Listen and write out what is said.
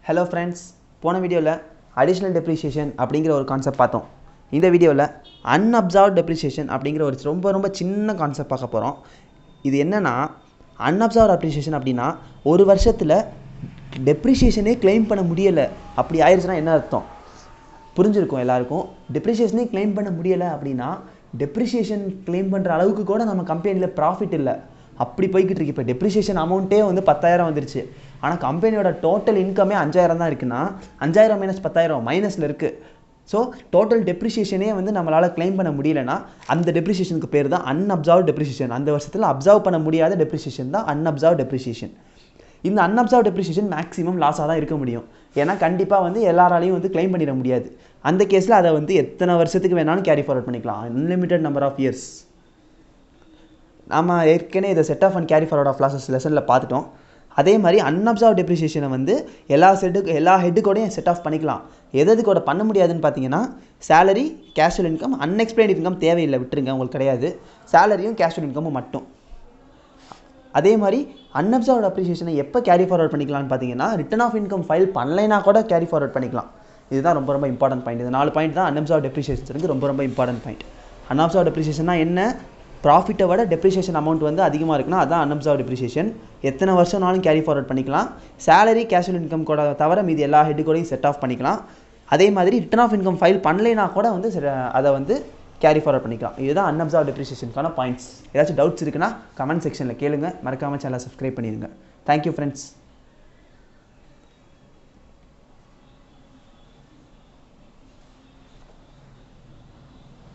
Hello friends, போன வீடியோவில் additional depreciation அப்படிங்கிற ஒரு கான்செப்ட் பார்த்தோம். இந்த வீடியோவில் unabsorbed depreciation அப்படிங்கிற ஒரு ரொம்ப சின்ன கான்செப்ட் பார்க்க போகிறோம். இது என்னன்னா unabsorbed depreciation அப்படின்னா ஒரு வருஷத்தில் டெப்ரிசியேஷனே கிளைம் பண்ண முடியலை அப்படி ஆயிடுச்சுன்னா என்ன அர்த்தம் புரிஞ்சிருக்கும் எல்லாருக்கும். டெப்ரிசியேஷனே கிளைம் பண்ண முடியலை அப்படின்னா டெப்ரிசியேஷன் கிளைம் பண்ணுற அளவுக்கு கூட நம்ம கம்பெனியில் ப்ராஃபிட் இல்லை அப்படி போய்கிட்டு இருக்கு. இப்போ டெப்ரிசியேஷன் அமௌண்ட்டே வந்து 10,000 வந்துருச்சு, ஆனால் கம்பெனியோட டோட்டல் இன்கமே 5,000 தான் இருக்குன்னா 5,000 மைனஸ் 10,000 மைனஸில் இருக்குது. ஸோ டோட்டல் டெப்ரிசியேஷனே வந்து நம்மளால் கிளைம் பண்ண முடியலைன்னா அந்த டெப்ரிசியேஷனுக்கு பேர் தான் அன்அப்சார்ப்ட் டெப்ரிசியேஷன். அந்த வருஷத்தில் அப்சர்வ் பண்ண முடியாத டெப்ரிசியேஷன் தான் அன்அப்சார்ப்ட் டெப்ரிசியேஷன். இந்த அன்அப்சார்ப்ட் டெப்ரிசியேஷன் மேக்ஸிமம் லாஸாக தான் இருக்க முடியும். ஏன்னா கண்டிப்பாக வந்து எல்லாராலையும் வந்து கிளைம் பண்ணிட முடியாது. அந்த கேஸில் அதை வந்து எத்தனை வருஷத்துக்கு வேணாலும் கேரி ஃபார்வர்ட் பண்ணிக்கலாம், அன்லிமிட்டட் நம்பர் ஆஃப் இயர்ஸ். நம்ம ஏற்கனவே இதை set off and carry forward of losses லெசனில் பார்த்துட்டோம். அதே மாதிரி அன்அப்சார்ப்ட் டெப்ரிசியேஷனை வந்து எல்லா ஹெட்டுக்கூடையும் செட் ஆஃப் பண்ணிக்கலாம். எது கூட பண்ண முடியாதுன்னு பார்த்தீங்கன்னா salary, casual income, unexplained income தேவையில்லை, விட்டுருங்க, உங்களுக்கு கிடையாது. சேலரியும் கேஷுவல் இன்கமும் மட்டும். அதே மாதிரி அன்அப்சார்ப்ட் டெப்ரிசியேஷனை எப்போ கேரி ஃபார்வர்ட் பண்ணிக்கலாம்னு பார்த்தீங்கன்னா ரிட்டர்ன் ஆஃப் இன்கம் ஃபைல் பண்ணலைன்னா கூட கேரி ஃபார்வர்ட் பண்ணிக்கலாம். இதுதான் ரொம்ப இம்பார்ட்டன்ட் பாயிண்ட். இந்த 4 பாயிண்ட் தான் அன்அப்சார்ப்ட் டெப்ரிசியேஷனுக்கு ரொம்ப இம்பார்ட்டன்ட் பாயிண்ட். அன்அப்சார்ப்ட் டெப்ரிசியேஷன்னா என்ன? ப்ராஃபிட்டை விட டெப்ரிசியேஷன் அமௌண்ட் வந்து அதிகமாக இருக்குன்னா அதான் அன்அப்சார்ப்ட் டெப்ரிசியேஷன். எத்தனை வருஷம்னாலும் கேரி ஃபார்வர்ட் பண்ணிக்கலாம். சேலரி, கேஷுவல் இன்கம் கூட தவிர மீதி எல்லா ஹெட்டு கூடயும் செட் ஆஃப் பண்ணிக்கலாம். அதே மாதிரி ரிட்டர்ன் ஆஃப் இன்கம் ஃபைல் பண்ணலைன்னா கூட வந்து அதை வந்து கேரி ஃபார்வர்ட் பண்ணிக்கலாம். இதுதான் அன்அப்சார்ப்ட் டெப்ரிசியேஷனுக்கான பாயிண்ட்ஸ். ஏதாச்சும் டவுட்ஸ் இருக்குன்னா கமெண்ட் செக்ஷனில் கேளுங்க. மறக்காமல் சேனலை சப்ஸ்கிரைப் பண்ணிடுங்க. Thank you friends.